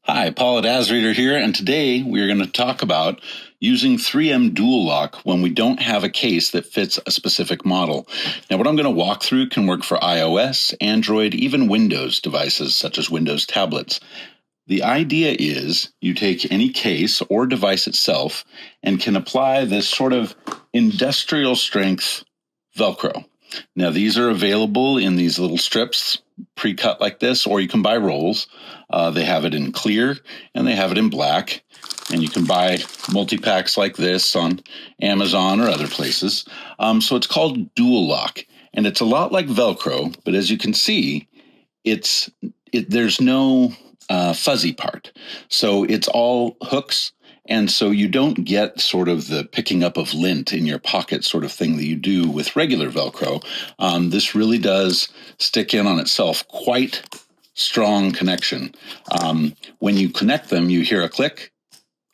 Hi, Paul at AsReader here, and today we are going to talk about using 3M DualLock when we don't have a case that fits a specific model. Now, what I'm going to walk through can work for iOS, Android, even Windows devices such as Windows tablets. The idea is you take any case or device itself and can apply this sort of industrial strength Velcro. Now, these are available in these little strips, pre-cut like this, or you can buy rolls. They have it in clear and they have it in black. And you can buy multi-packs like this on Amazon or other places. So it's called DualLock, and it's a lot like Velcro, but as you can see, there's no fuzzy part. So it's all hooks. And so you don't get sort of the picking up of lint in your pocket sort of thing that you do with regular Velcro. This really does stick in on itself, quite strong connection. When you connect them, you hear a click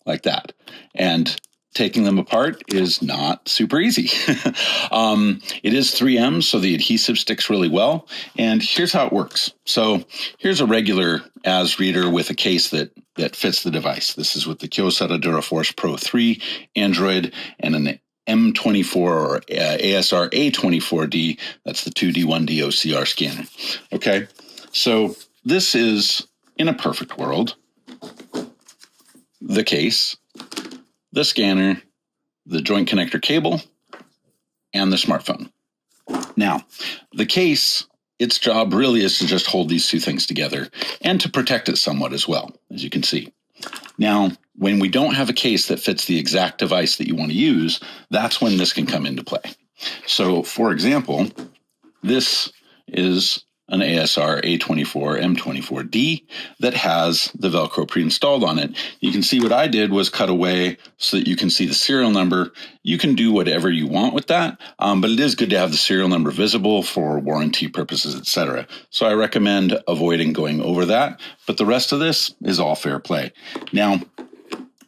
like that. And taking them apart is not super easy. It is 3M, so the adhesive sticks really well. And here's how it works. So here's a regular AsReader with a case that fits the device. This is with the Kyocera Duraforce Pro 3 Android and an M24 or ASR A24D. That's the 2D1D OCR scanner. Okay, so this is, in a perfect world, the case, the scanner, the joint connector cable, and the smartphone. Now, the case, its job really is to just hold these two things together and to protect it somewhat as well, as you can see. Now, when we don't have a case that fits the exact device that you want to use, that's when this can come into play. So, for example, this is an ASR A24 M24D that has the Velcro pre-installed on it. You can see what I did was cut away so that you can see the serial number. You can do whatever you want with that, but it is good to have the serial number visible for warranty purposes, etc. So I recommend avoiding going over that, but the rest of this is all fair play. Now,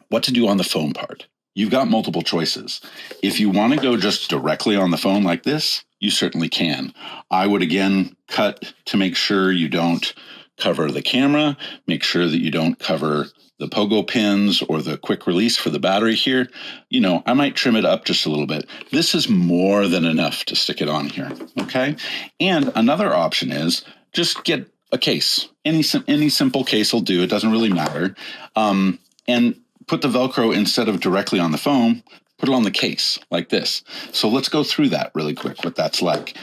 what to do on the phone part? You've got multiple choices. If you want to go just directly on the phone like this, you certainly can. I would again cut to make sure you don't cover the camera, make sure that you don't cover the pogo pins or the quick release for the battery here. You know, I might trim it up just a little bit. This is more than enough to stick it on here, okay? And another option is just get a case. Any simple case will do. It doesn't really matter. And put the Velcro instead of directly on the phone, put it on the case like this. So let's go through that really quick, what that's like.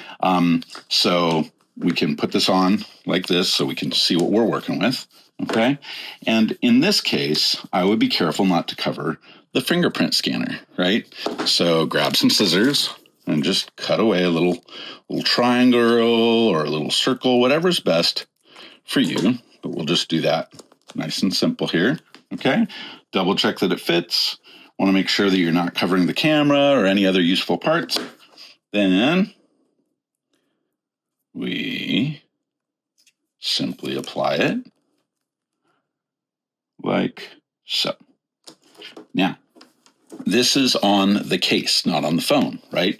So we can put this on like this so we can see what we're working with, okay? And in this case, I would be careful not to cover the fingerprint scanner, right? So grab some scissors and just cut away a little triangle or a little circle, whatever's best for you. But we'll just do that nice and simple here, okay? Double check that it fits. Want to make sure that you're not covering the camera or any other useful parts. Then we simply apply it like so. Now, this is on the case, not on the phone, right?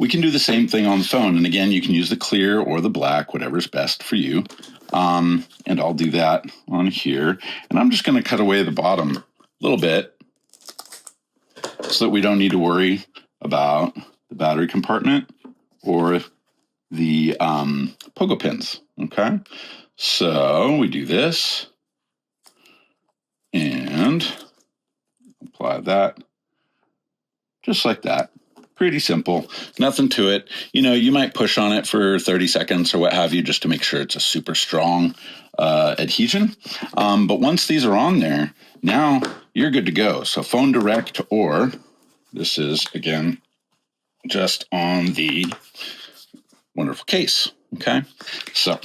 We can do the same thing on the phone. And again, you can use the clear or the black, whatever's best for you. And I'll do that on here. And I'm just going to cut away the bottom a little bit so that we don't need to worry about the battery compartment or the pogo pins, okay? So we do this and apply that just like that. Pretty simple, nothing to it. You know, you might push on it for 30 seconds or what have you just to make sure it's a super strong adhesion. But once these are on there, now you're good to go. So phone direct, or this is, again, just on the wonderful case, okay? So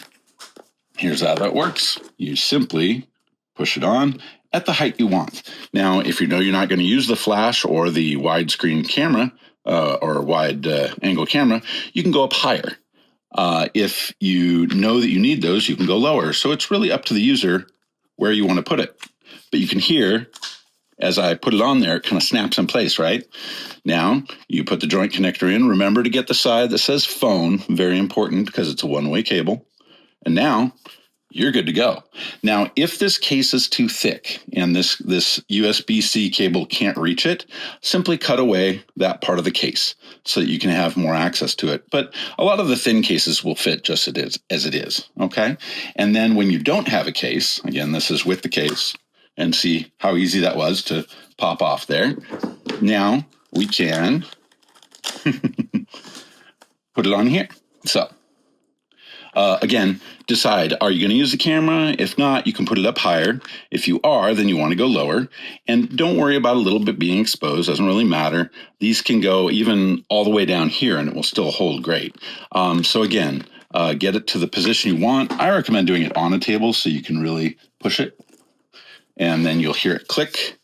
here's how that works. You simply push it on at the height you want. Now, if you know you're not going to use the flash or the widescreen camera or wide angle camera, you can go up higher. If you know that you need those, you can go lower. So it's really up to the user where you want to put it. But you can hear, as I put it on there, it kind of snaps in place, right? Now, you put the joint connector in. Remember to get the side that says phone, very important because it's a one-way cable. And now you're good to go. Now, if this case is too thick and this USB-C cable can't reach it, simply cut away that part of the case so that you can have more access to it. But a lot of the thin cases will fit just as it is, okay? And then when you don't have a case, again, this is with the case, and see how easy that was to pop off there. Now we can put it on here. So again, decide, are you going to use the camera? If not, you can put it up higher. If you are, then you want to go lower. And don't worry about a little bit being exposed. Doesn't really matter. These can go even all the way down here and it will still hold great. So again, get it to the position you want. I recommend doing it on a table so you can really push it. And then you'll hear it click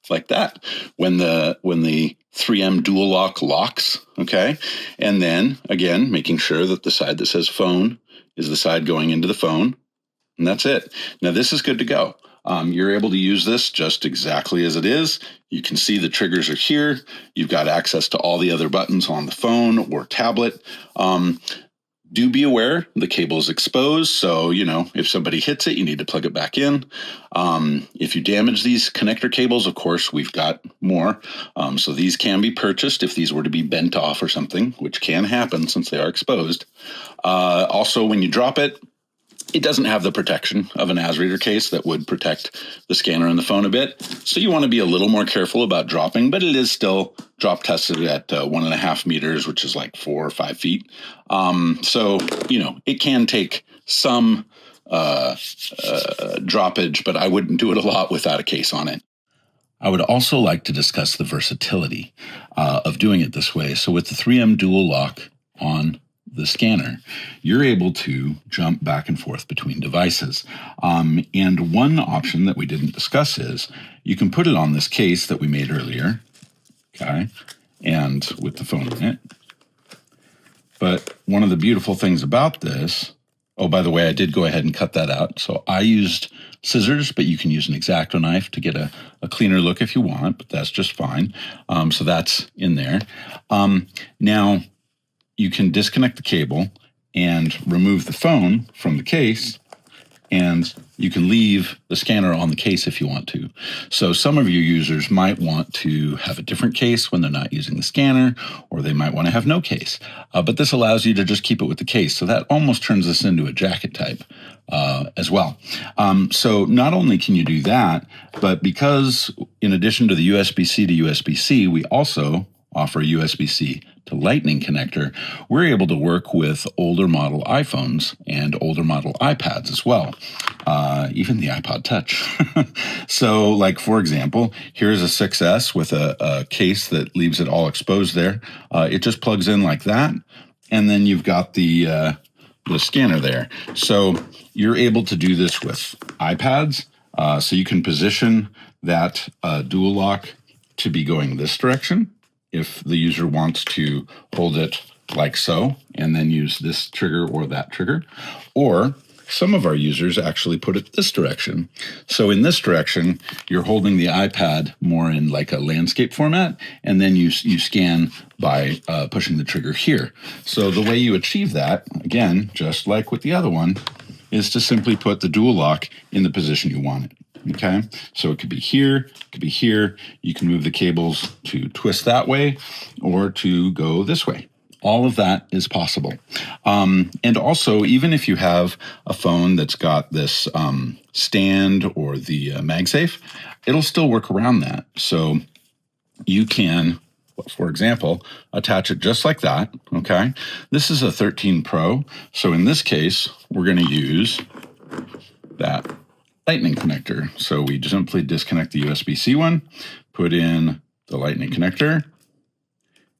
like that when the 3M DualLock locks, okay? And then, again, making sure that the side that says phone is the side going into the phone, and that's it. Now, this is good to go. You're able to use this just exactly as it is. You can see the triggers are here. You've got access to all the other buttons on the phone or tablet. Do be aware the cable is exposed, so if somebody hits it, you need to plug it back in. If you damage these connector cables, of course, we've got more. So these can be purchased if these were to be bent off or something, which can happen since they are exposed. Also, when you drop it, it doesn't have the protection of an AsReader case that would protect the scanner and the phone a bit. So you want to be a little more careful about dropping, but it is still drop tested at 1.5 meters, which is like 4 or 5 feet. So, it can take some droppage, but I wouldn't do it a lot without a case on it. I would also like to discuss the versatility of doing it this way. So with the 3M DualLock on the scanner, you're able to jump back and forth between devices. And one option that we didn't discuss is you can put it on this case that we made earlier, okay, and with the phone in it. But one of the beautiful things about this, oh, by the way, I did go ahead and cut that out. So I used scissors, but you can use an X-Acto knife to get a cleaner look if you want, but that's just fine. So that's in there. Now, you can disconnect the cable and remove the phone from the case, and you can leave the scanner on the case if you want to. So some of your users might want to have a different case when they're not using the scanner, or they might want to have no case. But this allows you to just keep it with the case. So that almost turns this into a jacket type as well. So not only can you do that, but because in addition to the USB-C to USB-C, we also offer a USB-C to Lightning connector, we're able to work with older model iPhones and older model iPads as well, even the iPod Touch. So, like, for example, here's a 6S with a case that leaves it all exposed there. It just plugs in like that, and then you've got the scanner there. So you're able to do this with iPads, so you can position that DualLock to be going this direction if the user wants to hold it like so and then use this trigger or that trigger. Or some of our users actually put it this direction. So in this direction, you're holding the iPad more in like a landscape format, and then you scan by pushing the trigger here. So the way you achieve that, again, just like with the other one, is to simply put the DualLock in the position you want it. Okay, so it could be here, it could be here. You can move the cables to twist that way or to go this way. All of that is possible. And also, even if you have a phone that's got this stand or the MagSafe, it'll still work around that. So you can, for example, attach it just like that, okay? This is a 13 Pro, so in this case, we're going to use that Lightning connector. So we simply disconnect the USB-C one, put in the Lightning connector,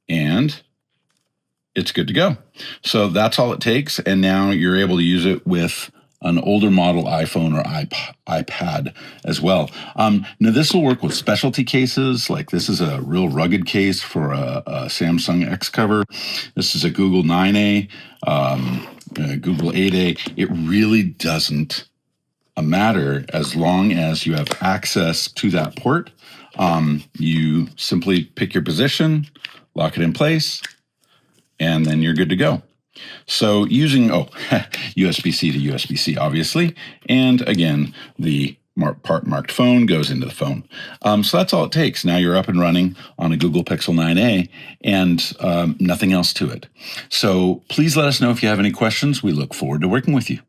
and it's good to go. So that's all it takes, and now you're able to use it with an older model iPhone or iPad as well. Now this will work with specialty cases, like this is a real rugged case for a Samsung XCover. This is a Google 9A, Google 8A. It really doesn't matter as long as you have access to that port. You simply pick your position, lock it in place, and then you're good to go. So using, USB-C to USB-C, obviously. And again, the part marked phone goes into the phone. So that's all it takes. Now you're up and running on a Google Pixel 9a and nothing else to it. So please let us know if you have any questions. We look forward to working with you.